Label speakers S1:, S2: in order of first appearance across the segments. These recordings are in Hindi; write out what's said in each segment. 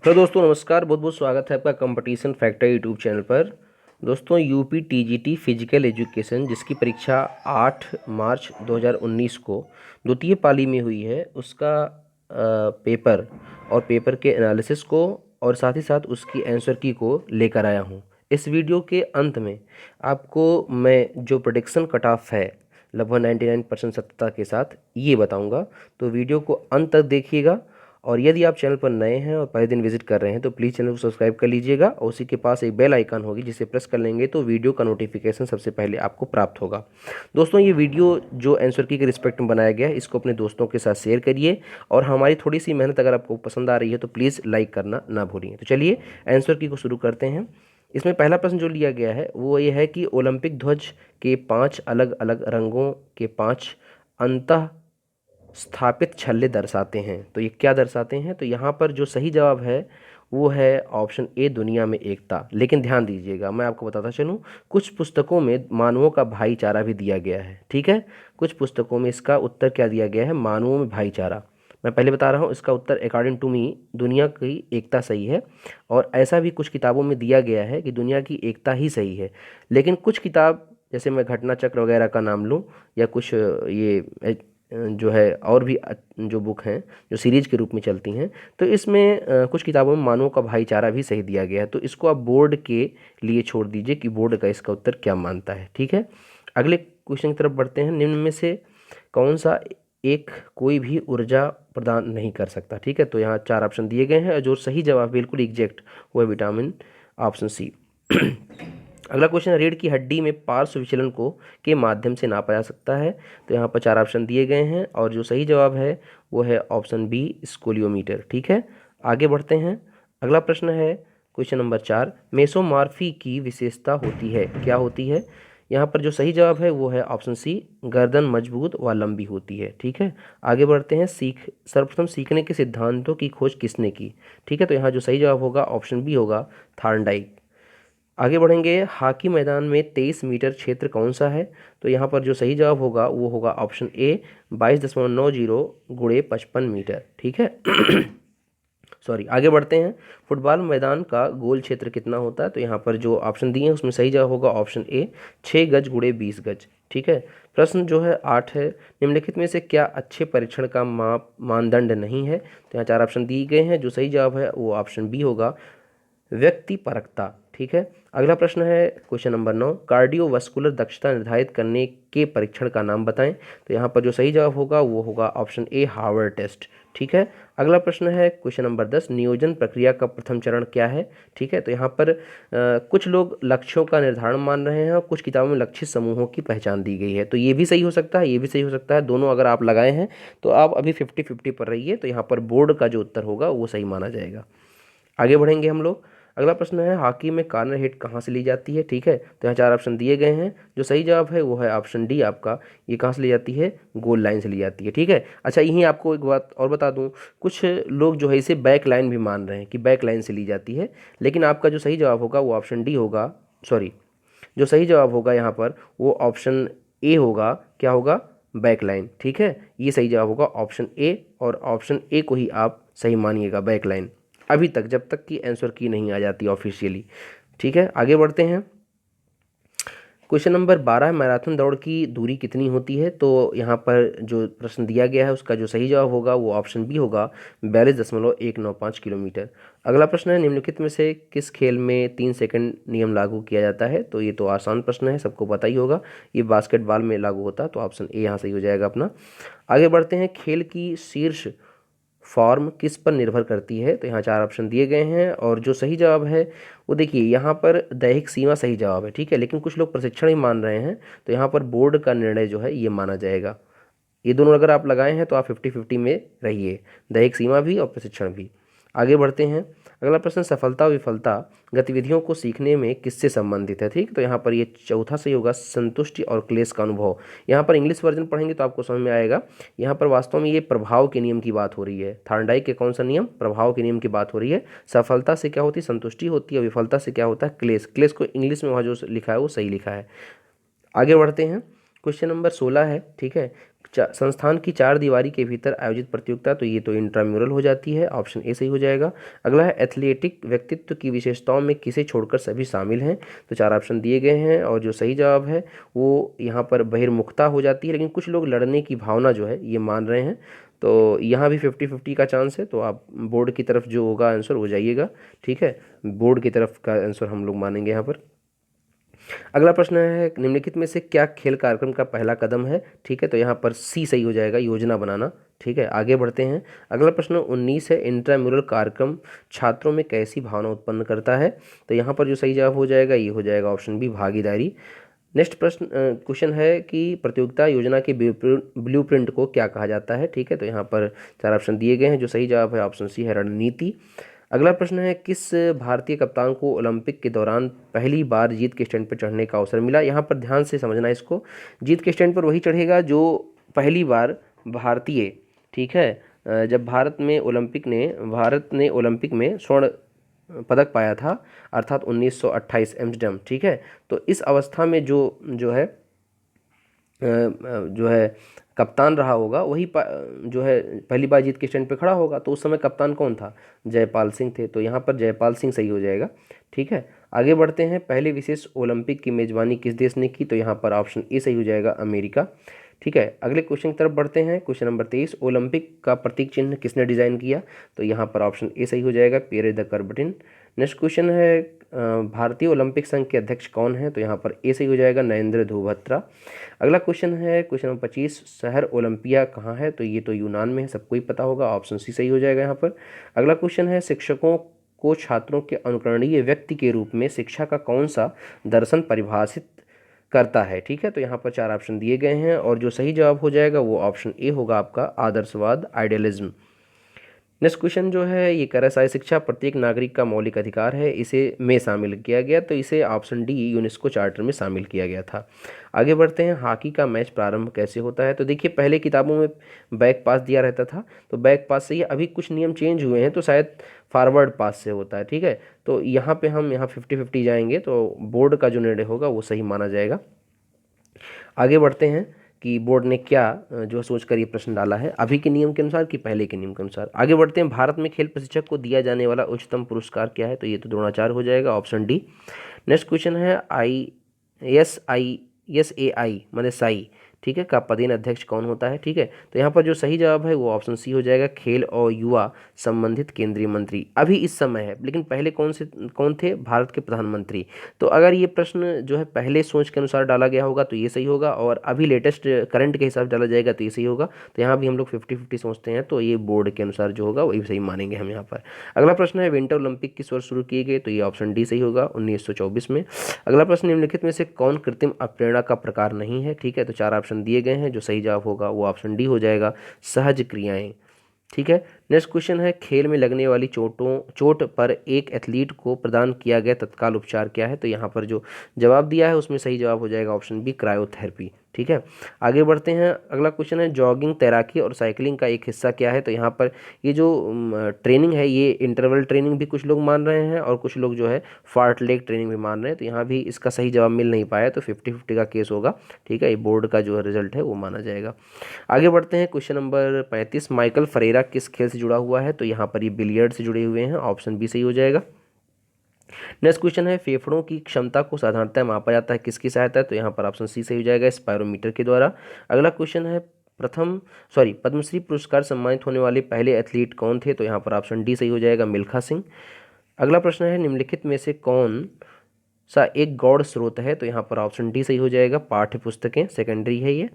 S1: हेलो दोस्तों, नमस्कार। बहुत बहुत स्वागत है आपका कंपटीशन फैक्टर यूट्यूब चैनल पर। दोस्तों, यूपी टीजीटी फिजिकल एजुकेशन जिसकी परीक्षा 8 मार्च 2019 को द्वितीय पाली में हुई है, उसका पेपर और पेपर के एनालिसिस को और साथ ही साथ उसकी आंसर की को लेकर आया हूँ। इस वीडियो के अंत में आपको मैं जो प्रेडिक्शन कट ऑफ है लगभग 99% सत्यता के साथ ये बताऊंगा, तो वीडियो को अंत तक देखिएगा। और यदि आप चैनल पर नए हैं और पहले दिन विजिट कर रहे हैं तो प्लीज़ चैनल को सब्सक्राइब कर लीजिएगा और उसी के पास एक बेल आइकन होगी जिसे प्रेस कर लेंगे तो वीडियो का नोटिफिकेशन सबसे पहले आपको प्राप्त होगा। दोस्तों, ये वीडियो जो आंसर की के रिस्पेक्ट में बनाया गया है, इसको अपने दोस्तों के साथ शेयर करिए और हमारी थोड़ी सी मेहनत अगर आपको पसंद आ रही है तो प्लीज़ लाइक करना ना भूलिए। तो चलिए आंसर की को शुरू करते हैं। इसमें पहला प्रश्न जो लिया गया है वो ये है कि ओलंपिक ध्वज के 5 अलग अलग रंगों के 5 अंतः स्थापित छल्ले दर्शाते हैं। तो ये क्या दर्शाते हैं? तो यहाँ पर जो सही जवाब है वो है ऑप्शन ए, दुनिया में एकता। लेकिन ध्यान दीजिएगा, मैं आपको बताता चलूँ, कुछ पुस्तकों में मानवों का भाईचारा भी दिया गया है। ठीक है, कुछ पुस्तकों में इसका उत्तर क्या दिया गया है? मानवों में भाईचारा। मैं पहले बता रहा हूँ, इसका उत्तर अकॉर्डिंग टू मी दुनिया की एकता सही है। और ऐसा भी कुछ किताबों में दिया गया है कि दुनिया की एकता ही सही है। लेकिन कुछ किताब, जैसे मैं घटना चक्र वगैरह का नाम लूँ या कुछ जो है और भी जो बुक हैं जो सीरीज के रूप में चलती हैं, तो इसमें कुछ किताबों में मानवों का भाईचारा भी सही दिया गया है। तो इसको आप बोर्ड के लिए छोड़ दीजिए कि बोर्ड का इसका उत्तर क्या मानता है। ठीक है, अगले क्वेश्चन की तरफ बढ़ते हैं। निम्न में से कौन सा एक कोई भी ऊर्जा प्रदान नहीं कर सकता? ठीक है, तो यहाँ 4 ऑप्शन दिए गए हैं और जो सही जवाब बिल्कुल एग्जैक्ट वो है विटामिन ऑप्शन सी। अगला क्वेश्चन है, रीढ़ की हड्डी में पार्श्व विचलन को के माध्यम से नापा जा सकता है। तो यहाँ पर 4 ऑप्शन दिए गए हैं और जो सही जवाब है वो है ऑप्शन बी, स्कोलियोमीटर। ठीक है, आगे बढ़ते हैं। अगला प्रश्न है क्वेश्चन नंबर 4, मेसोमॉर्फी की विशेषता होती है, क्या होती है? यहाँ पर जो सही जवाब है वो है ऑप्शन सी, गर्दन मजबूत व लंबी होती है। ठीक है, आगे बढ़ते हैं। सर्वप्रथम सीखने के सिद्धांतों की खोज किसने की? ठीक है, तो यहाँ जो सही जवाब होगा ऑप्शन बी होगा, थॉर्नडाइक। आगे बढ़ेंगे। हॉकी मैदान में 23 मीटर क्षेत्र कौन सा है? तो यहाँ पर जो सही जवाब होगा वो होगा ऑप्शन ए, 22.90 गुणे 55 मीटर। ठीक है, सॉरी, आगे बढ़ते हैं। फुटबॉल मैदान का गोल क्षेत्र कितना होता है? तो यहाँ पर जो ऑप्शन दिए हैं उसमें सही जवाब होगा ऑप्शन ए, 6 गज गुणे 20 गज। ठीक है, प्रश्न जो है 8 है, निम्नलिखित में से क्या अच्छे परीक्षण का मानदंड नहीं है? तो यहाँ 4 ऑप्शन दिए गए हैं, जो सही जवाब है वो ऑप्शन बी होगा, व्यक्तिपरकता। ठीक है, अगला प्रश्न है क्वेश्चन नंबर 9, कार्डियोवास्कुलर दक्षता निर्धारित करने के परीक्षण का नाम बताएं। तो यहाँ पर जो सही जवाब होगा वो होगा ऑप्शन ए, हार्वर्ड टेस्ट। ठीक है, अगला प्रश्न है क्वेश्चन नंबर 10, नियोजन प्रक्रिया का प्रथम चरण क्या है? ठीक है, तो यहाँ पर कुछ लोग लक्ष्यों का निर्धारण मान रहे हैं और कुछ किताबों में लक्षित समूहों की पहचान दी गई है। तो ये भी सही हो सकता है, ये भी सही हो सकता है। दोनों अगर आप लगाए हैं तो आप अभी 50-50 पर रहिए, तो यहाँ पर बोर्ड का जो उत्तर होगा वो सही माना जाएगा। आगे बढ़ेंगे हम लोग। अगला प्रश्न है, हॉकी में कॉर्नर हिट कहाँ से ली जाती है? ठीक है, तो यहाँ 4 ऑप्शन दिए गए हैं, जो सही जवाब है वो है ऑप्शन डी आपका, ये कहाँ से ली जाती है? गोल लाइन से ली जाती है। ठीक है, अच्छा, यहीं आपको एक बात और बता दूं, कुछ लोग जो है इसे बैक लाइन भी मान रहे हैं कि बैक लाइन से ली जाती है, लेकिन आपका जो सही जवाब होगा वो ऑप्शन डी होगा, सॉरी, जो सही जवाब होगा यहाँ पर वो ऑप्शन ए होगा। क्या होगा? Back line. ठीक है, ये सही जवाब होगा ऑप्शन ए, और ऑप्शन ए को ही आप सही मानिएगा, बैक लाइन, अभी तक जब तक कि आंसर की नहीं आ जाती ऑफिशियली। ठीक है, आगे बढ़ते हैं। क्वेश्चन नंबर 12, मैराथन दौड़ की दूरी कितनी होती है? तो यहाँ पर जो प्रश्न दिया गया है उसका जो सही जवाब होगा वो ऑप्शन बी होगा, 42.195 किलोमीटर। अगला प्रश्न है, निम्नलिखित में से किस खेल में 3 सेकंड नियम लागू किया जाता है? तो ये तो आसान प्रश्न है, सबको पता ही होगा, ये बास्केटबॉल में लागू होता है, तो ऑप्शन ए यहाँ सही हो जाएगा अपना। आगे बढ़ते हैं। खेल की शीर्ष फॉर्म किस पर निर्भर करती है? तो यहाँ 4 ऑप्शन दिए गए हैं और जो सही जवाब है वो देखिए, यहाँ पर दैहिक सीमा सही जवाब है। ठीक है, लेकिन कुछ लोग प्रशिक्षण ही मान रहे हैं, तो यहाँ पर बोर्ड का निर्णय जो है ये माना जाएगा। ये दोनों अगर आप लगाए हैं तो आप 50-50 में रहिए, दैहिक सीमा भी और प्रशिक्षण भी। आगे बढ़ते हैं। अगला प्रश्न, सफलता और विफलता गतिविधियों को सीखने में किससे संबंधित है? ठीक, तो यहाँ पर ये चौथा सही होगा, संतुष्टि और क्लेश का अनुभव। यहाँ पर इंग्लिश वर्जन पढ़ेंगे तो आपको समझ में आएगा, यहाँ पर वास्तव में ये प्रभाव के नियम की बात हो रही है। थॉर्नडाइक के कौन सा नियम? प्रभाव के नियम की बात हो रही है। सफलता से क्या होती है? संतुष्टि होती है। विफलता से क्या होता है? क्लेश। क्लेश को इंग्लिश में वहाँ जो लिखा है वो सही लिखा है। आगे बढ़ते हैं। क्वेश्चन नंबर 16 है। ठीक है, संस्थान की चार दीवारी के भीतर आयोजित प्रतियोगिता, तो ये तो इंट्राम्यूरल हो जाती है, ऑप्शन ए सही हो जाएगा। अगला है एथलेटिक व्यक्तित्व की विशेषताओं में किसे छोड़कर सभी शामिल हैं, तो चार ऑप्शन दिए गए हैं और जो सही जवाब है वो यहाँ पर बहिर्मुखता हो जाती है, लेकिन कुछ लोग लड़ने की भावना जो है ये मान रहे हैं, तो यहाँ भी 50-50 का चांस है। तो आप बोर्ड की तरफ जो होगा आंसर हो जाइएगा, ठीक है, बोर्ड की तरफ का आंसर हम लोग मानेंगे यहाँ पर। अगला प्रश्न है निम्नलिखित में से क्या खेल कार्यक्रम का पहला कदम है, ठीक है, तो यहाँ पर सी सही हो जाएगा, योजना बनाना, ठीक है। आगे बढ़ते हैं। अगला प्रश्न 19 है इंट्राम्यूरल कार्यक्रम छात्रों में कैसी भावना उत्पन्न करता है, तो यहाँ पर जो सही जवाब हो जाएगा ये हो जाएगा ऑप्शन बी, भागीदारी। नेक्स्ट प्रश्न क्वेश्चन है कि प्रतियोगिता योजना के ब्लूप्रिंट को क्या कहा जाता है, ठीक है, तो यहाँ पर चार ऑप्शन दिए गए हैं, जो सही जवाब है ऑप्शन सी है, रणनीति। अगला प्रश्न है किस भारतीय कप्तान को ओलंपिक के दौरान पहली बार जीत के स्टैंड पर चढ़ने का अवसर मिला, यहाँ पर ध्यान से समझना इसको, जीत के स्टैंड पर वही चढ़ेगा जो पहली बार भारतीय, ठीक है, जब भारत ने ओलंपिक में स्वर्ण पदक पाया था, अर्थात 1928 एम्स्टर्डम, ठीक है। तो इस अवस्था में जो है कप्तान रहा होगा वही जो है पहली बार जीत के स्टैंड पे खड़ा होगा, तो उस समय कप्तान कौन था, जयपाल सिंह थे, तो यहाँ पर जयपाल सिंह सही हो जाएगा, ठीक है। आगे बढ़ते हैं। पहले विशेष ओलंपिक की मेजबानी किस देश ने की, तो यहाँ पर ऑप्शन ए सही हो जाएगा, अमेरिका, ठीक है। अगले क्वेश्चन की तरफ बढ़ते हैं। क्वेश्चन नंबर 23, ओलंपिक का प्रतीक चिन्ह किसने डिजाइन किया, तो यहाँ पर ऑप्शन ए सही हो जाएगा, पियरे द कर्बटिन। नेक्स्ट क्वेश्चन है भारतीय ओलंपिक संघ के अध्यक्ष कौन है, तो यहाँ पर ए सही हो जाएगा, नरेंद्र ध्रुव। अगला क्वेश्चन है क्वेश्चन नंबर 25, शहर ओलंपिया कहाँ है, तो ये तो यूनान में है, सबको ही पता होगा, ऑप्शन सी सही हो जाएगा यहाँ पर। अगला क्वेश्चन है शिक्षकों को छात्रों के अनुकरणीय व्यक्ति के रूप में शिक्षा का कौन सा दर्शन परिभाषित करता है, ठीक है, तो यहाँ पर चार ऑप्शन दिए गए हैं और जो सही जवाब हो जाएगा वो ऑप्शन ए होगा आपका, आदर्शवाद, आइडियलिज्म। नेक्स्ट क्वेश्चन जो है ये कह रहा है शाही शिक्षा प्रत्येक नागरिक का मौलिक अधिकार है, इसे में शामिल किया गया, तो इसे ऑप्शन डी यूनेस्को चार्टर में शामिल किया गया था। आगे बढ़ते हैं। हॉकी का मैच प्रारंभ कैसे होता है, तो देखिए पहले किताबों में बैक पास दिया रहता था, तो बैक पास से ही अभी कुछ नियम चेंज हुए हैं, तो शायद फॉरवर्ड पास से होता है, ठीक है। तो यहाँ पे हम 50-50 जाएंगे, तो बोर्ड का जो निर्णय होगा वो सही माना जाएगा। आगे बढ़ते हैं कि बोर्ड ने क्या जो सोच कर ये प्रश्न डाला है, अभी के नियम के अनुसार कि पहले के नियम के अनुसार। आगे बढ़ते हैं। भारत में खेल प्रशिक्षक को दिया जाने वाला उच्चतम पुरस्कार क्या है, तो ये तो द्रोणाचार्य हो जाएगा, ऑप्शन डी। नेक्स्ट क्वेश्चन है ISAI माने साई, ठीक है, का पदेन अध्यक्ष कौन होता है, ठीक है, तो यहाँ पर जो सही जवाब है वो ऑप्शन सी हो जाएगा, खेल और युवा संबंधित केंद्रीय मंत्री, अभी इस समय है, लेकिन पहले कौन थे, भारत के प्रधानमंत्री। तो अगर ये प्रश्न जो है पहले सोच के अनुसार डाला गया होगा तो ये सही होगा, और अभी लेटेस्ट करंट के हिसाब से डाला जाएगा तो ये सही होगा, तो यहाँ भी हम लोग 50-50 सोचते हैं, तो ये बोर्ड के अनुसार जो होगा वही सही मानेंगे हम यहाँ पर। अगला प्रश्न है विंटर ओलंपिक किस वर्ष शुरू किए गए, तो ये ऑप्शन डी सही होगा, 1924 में। अगला प्रश्न निम्नलिखित में से कौन कृत्रिम अप्रेरणा का प्रकार नहीं है, ठीक है, तो चार ऑप्शन दिए गए हैं, जो सही जवाब होगा वो ऑप्शन डी हो जाएगा, सहज क्रियाएं, ठीक है। नेक्स्ट क्वेश्चन है खेल में लगने वाली चोट पर एक एथलीट को प्रदान किया गया तत्काल उपचार क्या है, तो यहाँ पर जो जवाब दिया है उसमें सही जवाब हो जाएगा ऑप्शन बी, क्रायोथेरेपी, ठीक है। आगे बढ़ते हैं। अगला क्वेश्चन है जॉगिंग, तैराकी और साइकिलिंग का एक हिस्सा क्या है, तो यहाँ पर ये जो ट्रेनिंग है ये इंटरवल ट्रेनिंग भी कुछ लोग मान रहे हैं और कुछ लोग जो है फार्टलेग ट्रेनिंग भी मान रहे हैं, तो यहाँ भी इसका सही जवाब मिल नहीं पाया, तो 50-50 का केस होगा, ठीक है, ये बोर्ड का जो रिजल्ट है वो माना जाएगा। आगे बढ़ते हैं। क्वेश्चन नंबर 35, माइकल फरेरा किस खेल से जुड़ा हुआ है, तो यहाँ पर ये बिलियर्ड से जुड़े हुए हैं, ऑप्शन बी सही हो जाएगा। नेक्स्ट क्वेश्चन है फेफड़ों की क्षमता को साधारणतः मापा जाता है किसकी सहायता है, तो यहाँ पर ऑप्शन सी सही हो जाएगा, स्पायरोमीटर के द्वारा। अगला क्वेश्चन है पद्मश्री पुरस्कार सम्मानित होने वाले पहले एथलीट कौन थे, तो यहाँ पर ऑप्शन डी सही हो जाएगा, मिल्खा सिंह। अगला प्रश्न है निम्नलिखित में से कौन सा एक गौड़ स्रोत है, तो यहाँ पर ऑप्शन डी सही हो जाएगा, पाठ्य पुस्तकें, सेकेंडरी है ये।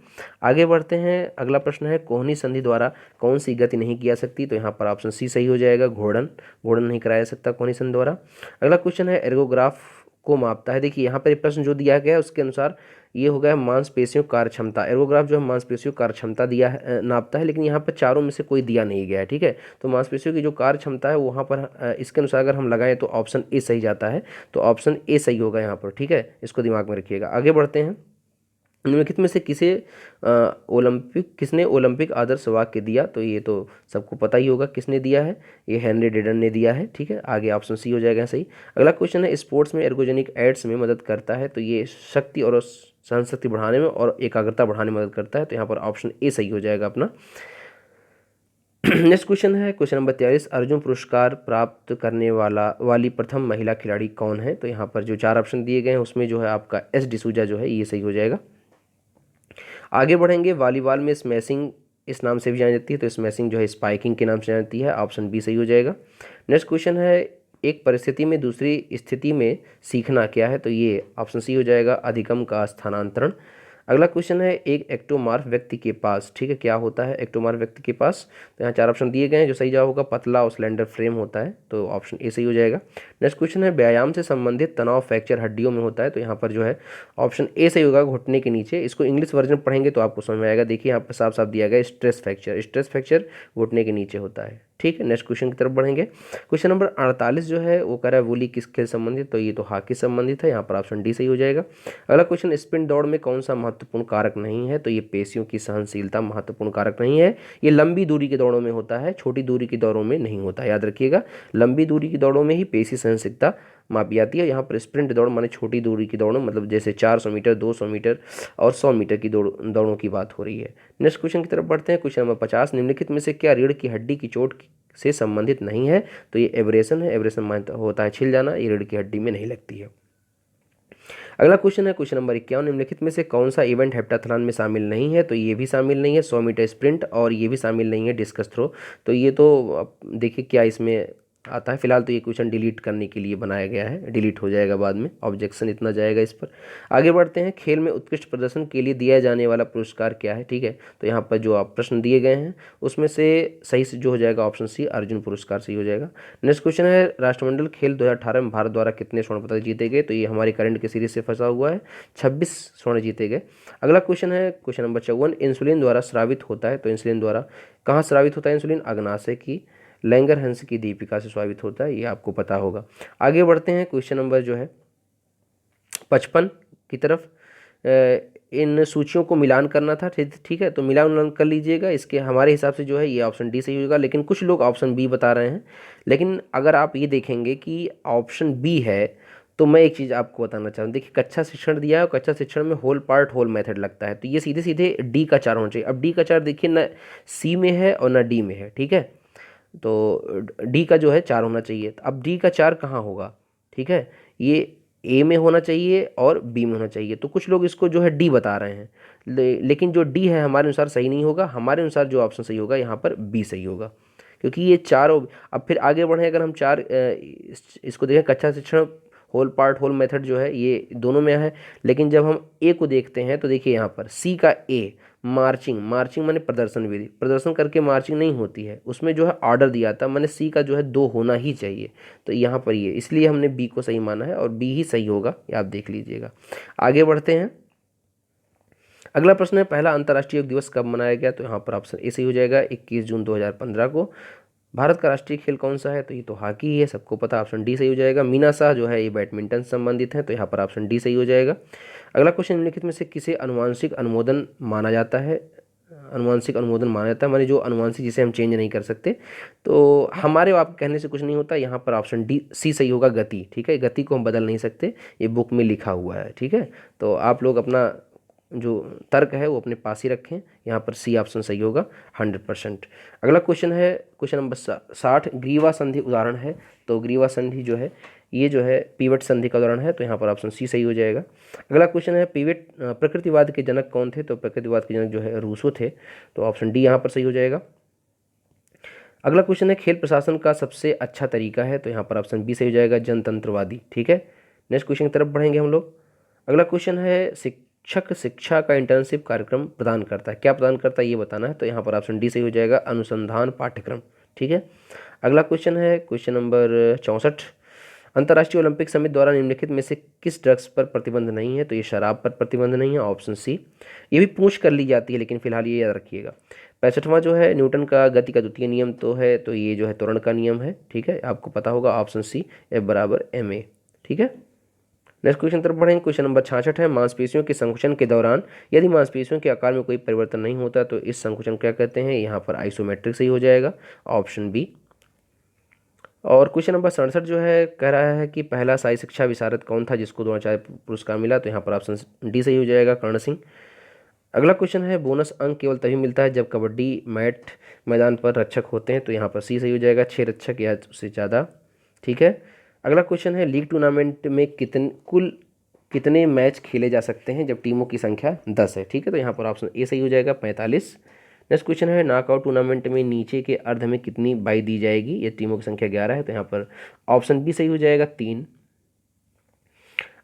S1: आगे बढ़ते हैं। अगला प्रश्न है कोहनी संधि द्वारा कौन सी गति नहीं की जा सकती, तो यहाँ पर ऑप्शन सी सही हो जाएगा, घोड़न नहीं कराया जा सकता कोहनी संधि द्वारा। अगला क्वेश्चन है एर्गोग्राफ को मापता है, देखिए यहाँ पर प्रश्न जो दिया गया है उसके अनुसार ये हो गया मांसपेशियों कार्यक्षमता, एर्गोग्राफ जो है मांसपेशियों कार्यक्षमता दिया है, नापता है, लेकिन यहाँ पर चारों में से कोई दिया नहीं गया है, ठीक है, तो मांसपेशियों की जो कार्यक्षमता है वहाँ पर इसके अनुसार अगर हम लगाएं तो ऑप्शन ए सही जाता है, तो ऑप्शन ए सही होगा यहाँ पर, ठीक है, इसको दिमाग में रखिएगा। आगे बढ़ते हैं। निम्नलिखित में से किसने ओलंपिक आदर्श वाक्य दिया, तो ये तो सबको पता ही होगा किसने दिया है, ये हेनरी डेडन ने दिया है, ठीक है, आगे ऑप्शन सी हो जाएगा सही। अगला क्वेश्चन है स्पोर्ट्स में एर्गोजेनिक एड्स में मदद करता है, तो ये शक्ति और सहन शक्ति बढ़ाने में और एकाग्रता बढ़ाने में मदद करता है। तो यहाँ पर ऑप्शन ए सही हो जाएगा अपना। नेक्स्ट क्वेश्चन है क्वेश्चन नंबर 43, अर्जुन पुरस्कार प्राप्त करने वाली प्रथम महिला खिलाड़ी कौन है? तो यहाँ पर जो 4 ऑप्शन दिए गए हैं उसमें जो है आपका एस डिसूजा जो है ये सही हो जाएगा। आगे बढ़ेंगे, वॉलीबॉल में स्मैशिंग इस नाम से भी जानी जाती है, तो स्मैशिंग जो है स्पाइकिंग के नाम से जानी जाती है, ऑप्शन बी सही हो जाएगा। नेक्स्ट क्वेश्चन है, एक परिस्थिति में दूसरी स्थिति में सीखना क्या है? तो ये ऑप्शन सी हो जाएगा, अधिगम का स्थानांतरण। अगला क्वेश्चन है, एक एक्टोमार्फ व्यक्ति के पास, ठीक है, क्या होता है एक्टोमार्फ व्यक्ति के पास? तो यहाँ 4 ऑप्शन दिए गए हैं, जो सही जवाब होगा पतला और स्लेंडर फ्रेम होता है, तो ऑप्शन ए सही हो जाएगा। नेक्स्ट क्वेश्चन है, व्यायाम से संबंधित तनाव फ्रैक्चर हड्डियों में होता है, तो यहाँ पर जो है ऑप्शन ए सही होगा, घुटने के नीचे। इसको इंग्लिश वर्जन पढ़ेंगे तो आपको समझ में आएगा। देखिए यहाँ पर साफ साफ दिया गया स्ट्रेस फ्रैक्चर, स्ट्रेस फ्रैक्चर घुटने के नीचे होता है, ठीक है। नेक्स्ट क्वेश्चन की तरफ बढ़ेंगे। क्वेश्चन नंबर 48 जो है वो कह रहा है वोली किस खेल संबंधित? तो ये तो हॉकी संबंधित है, यहाँ पर ऑप्शन डी सही हो जाएगा। अगला क्वेश्चन, स्प्रिंट दौड़ में कौन सा महत्वपूर्ण कारक नहीं है? तो ये पेशियों की सहनशीलता महत्वपूर्ण कारक नहीं है। ये लंबी दूरी के दौड़ों में होता है, छोटी दूरी की दौड़ों में नहीं होता, याद रखिएगा। लंबी दूरी की दौड़ों में ही पेशी सहनशीलता मापी जाती है। यहाँ पर स्प्रिंट दौड़ माने छोटी दूरी की दौड़, मतलब जैसे 400 मीटर, 200 मीटर और 100 मीटर की दौड़ों की बात हो रही है। नेक्स्ट क्वेश्चन की तरफ बढ़ते हैं। क्वेश्चन नंबर 50, निम्नलिखित में से क्या रीढ़ की हड्डी की चोट से संबंधित नहीं है? तो ये एब्रेशन है, एब्रेशन मानता होता है छिल जाना, ये रीढ़ की हड्डी में नहीं लगती है। अगला क्वेश्चन है क्वेश्चन नंबर 51, निम्नलिखित में से कौन सा इवेंट हेप्टाथलॉन में शामिल नहीं है? तो ये भी शामिल नहीं है 100 मीटर स्प्रिंट, और ये भी शामिल नहीं है डिस्कस थ्रो। तो ये तो देखिए क्या इसमें आता है। फिलहाल तो ये क्वेश्चन डिलीट करने के लिए बनाया गया है, डिलीट हो जाएगा बाद में, ऑब्जेक्शन इतना जाएगा इस पर। आगे बढ़ते हैं, खेल में उत्कृष्ट प्रदर्शन के लिए दिया जाने वाला पुरस्कार क्या है? ठीक है, तो यहाँ पर जो आप प्रश्न दिए गए हैं उसमें से सही से जो हो जाएगा ऑप्शन सी, अर्जुन पुरस्कार सही हो जाएगा। नेक्स्ट क्वेश्चन है, राष्ट्रमंडल खेल 2018 में भारत द्वारा कितने स्वर्ण पदक जीते गए? तो ये हमारे करंट के सीरीज से फंसा हुआ है, 26 स्वर्ण जीते गए। अगला क्वेश्चन है क्वेश्चन नंबर 54, इंसुलिन द्वारा स्रावित होता है, तो इंसुलिन द्वारा कहाँ स्रावित होता है? इंसुलिन अग्नाशय की लैंगरहंस की दीपिका से स्वाभावित होता है, ये आपको पता होगा। आगे बढ़ते हैं, क्वेश्चन नंबर जो है 55 की तरफ। इन सूचियों को मिलान करना था, ठीक है, तो मिलान कर लीजिएगा। इसके हमारे हिसाब से जो है ये ऑप्शन डी सही होगा, लेकिन कुछ लोग ऑप्शन बी बता रहे हैं। लेकिन अगर आप ये देखेंगे कि ऑप्शन बी है, तो मैं एक चीज़ आपको बताना चाहूँ। देखिए कक्षा शिक्षण दिया है और कक्षा शिक्षण में होल पार्ट होल मेथड लगता है, तो ये सीधे सीधे डी का 4 होना चाहिए। अब डी का 4 देखिए ना सी में है और ना डी में है, ठीक है, तो डी का जो है 4 होना चाहिए। अब डी का 4 कहाँ होगा? ठीक है, ये ए में होना चाहिए और बी में होना चाहिए, तो कुछ लोग इसको जो है डी बता रहे हैं, लेकिन जो डी है हमारे अनुसार सही नहीं होगा। हमारे अनुसार जो ऑप्शन सही होगा यहाँ पर बी सही होगा, क्योंकि ये चारों। अब फिर आगे बढ़े, अगर हम चार इसको देखें, कक्षा शिक्षण होल पार्ट होल मेथड जो है ये दोनों में है, लेकिन जब हम ए को देखते हैं तो देखिए यहाँ पर सी का ए, मार्चिंग, मार्चिंग माने प्रदर्शन विधि, प्रदर्शन करके मार्चिंग नहीं होती है, उसमें जो है ऑर्डर दिया था, मैंने सी का जो है 2 होना ही चाहिए, तो यहाँ पर ये इसलिए हमने बी को सही माना है और बी ही सही होगा, ये आप देख लीजिएगा। आगे बढ़ते हैं, अगला प्रश्न है, पहला अंतर्राष्ट्रीय योग दिवस कब मनाया गया? तो यहाँ पर ऑप्शन ए सही हो जाएगा, 21 जून 2015 को। भारत का राष्ट्रीय खेल कौन सा है? तो ये तो हॉकी ही है, सबको पता, ऑप्शन डी सही हो जाएगा। मीना शाह जो है ये बैडमिंटन संबंधित है, तो यहाँ पर ऑप्शन डी सही हो जाएगा। अगला क्वेश्चन, निम्नलिखित में से किसे अनुवांशिक अनुमोदन माना जाता है? अनुवांशिक अनुमोदन माना जाता है माने जो अनुवांशिक जिसे हम चेंज नहीं कर सकते, तो हमारे आप कहने से कुछ नहीं होता। यहाँ पर ऑप्शन डी सी सही होगा, गति, ठीक है, गति को हम बदल नहीं सकते, ये बुक में लिखा हुआ है, ठीक है, तो आप लोग अपना जो तर्क है वो अपने पास ही रखें। यहाँ पर सी ऑप्शन सही होगा 100%। अगला क्वेश्चन है क्वेश्चन नंबर 60, ग्रीवा संधि उदाहरण है, तो ग्रीवा संधि जो है ये जो है पीवट संधि का उदाहरण है, तो यहाँ पर ऑप्शन सी सही हो जाएगा। अगला क्वेश्चन है, पीवट प्रकृतिवाद के जनक कौन थे? तो प्रकृतिवाद के जनक जो है रूसो थे, तो ऑप्शन डी यहाँ पर सही हो जाएगा। अगला क्वेश्चन है, खेल प्रशासन का सबसे अच्छा तरीका है, तो यहाँ पर ऑप्शन बी सही हो जाएगा, जनतंत्रवादी, ठीक है। नेक्स्ट क्वेश्चन की तरफ बढ़ेंगे हम लोग। अगला क्वेश्चन है, शिक्षक शिक्षा का इंटर्नशिप कार्यक्रम प्रदान करता है, क्या प्रदान करता है ये बताना है, तो यहाँ पर ऑप्शन डी सही हो जाएगा, अनुसंधान पाठ्यक्रम, ठीक है। अगला क्वेश्चन है क्वेश्चन नंबर 64, अंतर्राष्ट्रीय ओलंपिक समिति द्वारा निम्नलिखित में से किस ड्रग्स पर प्रतिबंध नहीं है? तो ये शराब पर प्रतिबंध नहीं है, ऑप्शन सी। ये भी पूछ कर ली जाती है, लेकिन फिलहाल ये याद रखिएगा। 65वां जो है, न्यूटन का गति का द्वितीय नियम तो है, तो ये जो है त्वरण का नियम है, ठीक है, आपको पता होगा, ऑप्शन सी, F बराबर ma, ठीक है। नेक्स्ट क्वेश्चन तरफ बढ़ेंगे, क्वेश्चन नंबर 66 है, मांसपेशियों के संकुचन के दौरान यदि मांसपेशियों के आकार में कोई परिवर्तन नहीं होता तो इस संकुचन क्या कहते हैं? यहाँ पर आइसोमेट्रिक सही हो जाएगा, ऑप्शन बी। और क्वेश्चन नंबर 67 जो है कह रहा है कि पहला शाही शिक्षा विशारद कौन था जिसको द्रोणाचार्य पुरस्कार मिला, तो यहाँ पर ऑप्शन डी सही हो जाएगा, कर्ण सिंह। अगला क्वेश्चन है बोनस अंक केवल तभी मिलता है जब कबड्डी मैदान पर रक्षक होते हैं, तो यहाँ पर सी सही हो जाएगा, 6 रक्षक या उससे ज़्यादा। ठीक है। अगला क्वेश्चन है लीग टूर्नामेंट में कुल कितने मैच खेले जा सकते हैं जब टीमों की संख्या 10 है। ठीक है, तो यहाँ पर ऑप्शन ए सही हो जाएगा, 45। नेक्स्ट क्वेश्चन है नॉकआउट टूर्नामेंट में नीचे के अर्ध में कितनी बाई दी जाएगी, ये टीमों की संख्या 11 है, तो यहाँ पर ऑप्शन बी सही हो जाएगा, 3।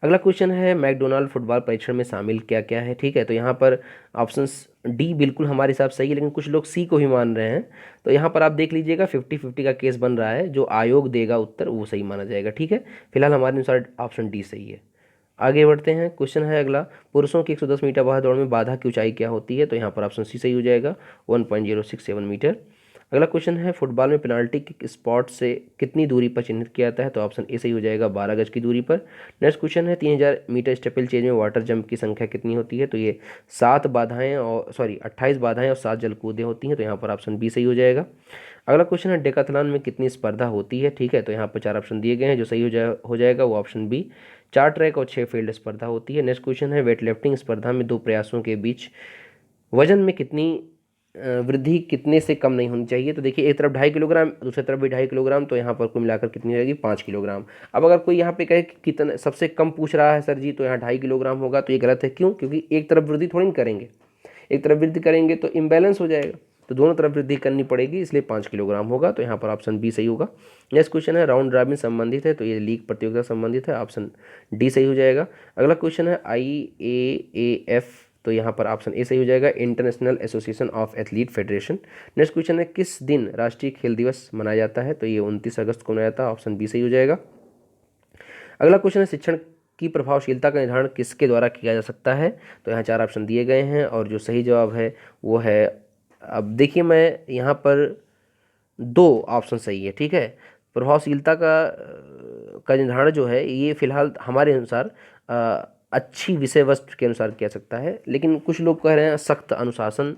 S1: अगला क्वेश्चन है मैकडोनाल्ड फुटबॉल परीक्षण में शामिल क्या क्या है। ठीक है, तो यहाँ पर ऑप्शन डी बिल्कुल हमारे हिसाब से सही है, लेकिन कुछ लोग सी को भी मान रहे हैं, तो यहाँ पर आप देख लीजिएगा 50-50 का केस बन रहा है, जो आयोग देगा उत्तर वो सही माना जाएगा। ठीक है, फिलहाल हमारे अनुसार ऑप्शन डी सही है। आगे बढ़ते हैं, क्वेश्चन है अगला पुरुषों की 110 मीटर बाहर दौड़ में बाधा की ऊंचाई क्या होती है, तो यहाँ पर ऑप्शन सी सही हो जाएगा, 1.067 मीटर। अगला क्वेश्चन है फुटबॉल में पेनाल्टी किक स्पॉट से कितनी दूरी पर चिन्हित किया जाता है, तो ऑप्शन ए सही हो जाएगा, 12 गज की दूरी पर। नेक्स्ट क्वेश्चन है 3000 मीटर स्टेपल चेज में वाटर जंप की संख्या कितनी होती है, तो ये 28 बाधाएं और 7 जलकूदें होती हैं, तो यहाँ पर ऑप्शन बी सही हो जाएगा। अगला क्वेश्चन है डेकाथलॉन में कितनी स्पर्धा होती है। ठीक है, तो यहाँ पर 4 ऑप्शन दिए गए हैं, जो सही हो जाएगा वो ऑप्शन बी, 4 ट्रैक और 6 फील्ड स्पर्धा होती है। नेक्स्ट क्वेश्चन है वेट लिफ्टिंग स्पर्धा में 2 प्रयासों के बीच वजन में कितनी वृद्धि कितने से कम नहीं होनी चाहिए, तो देखिए एक तरफ 2.5 किलोग्राम, दूसरी तरफ भी 2.5 किलोग्राम, तो यहाँ पर कुल मिलाकर कितनी रहेगी, 5 किलोग्राम। अब अगर कोई यहाँ पे कहे कि कितना सबसे कम पूछ रहा है सर जी, तो यहाँ 2.5 किलोग्राम होगा, तो ये गलत है। क्यों? क्योंकि एक तरफ वृद्धि थोड़ी ना करेंगे, एक तरफ वृद्धि करेंगे तो इम्बैलेंस हो जाएगा, तो दोनों तरफ वृद्धि करनी पड़ेगी, इसलिए 5 किलोग्राम होगा, तो यहाँ पर ऑप्शन बी सही होगा। नेक्स्ट क्वेश्चन है राउंड रॉबिन संबंधित है, तो ये लीग प्रतियोगिता संबंधित है, ऑप्शन डी सही हो जाएगा। अगला क्वेश्चन है IAAF, तो यहाँ पर ऑप्शन ए सही हो जाएगा, international association of athlete federation. Next question है किस दिन राष्ट्रीय खेल दिवस मनाया जाता है, तो ये 29 अगस्त को मनाया जाता है, ऑप्शन बी सही हो जाएगा। अगला क्वेश्चन है शिक्षण की प्रभावशीलता का निर्धारण किसके द्वारा किया जा सकता है, तो यहाँ 4 ऑप्शन दिए गए हैं, और जो सही जवाब है वो है, अब देखिए मैं यहाँ पर 2 ऑप्शन सही है। ठीक है, प्रभावशीलता का निर्धारण जो है ये फिलहाल हमारे अनुसार अच्छी विषय वस्तु के अनुसार किया सकता है, लेकिन कुछ लोग कह रहे हैं सख्त अनुशासन,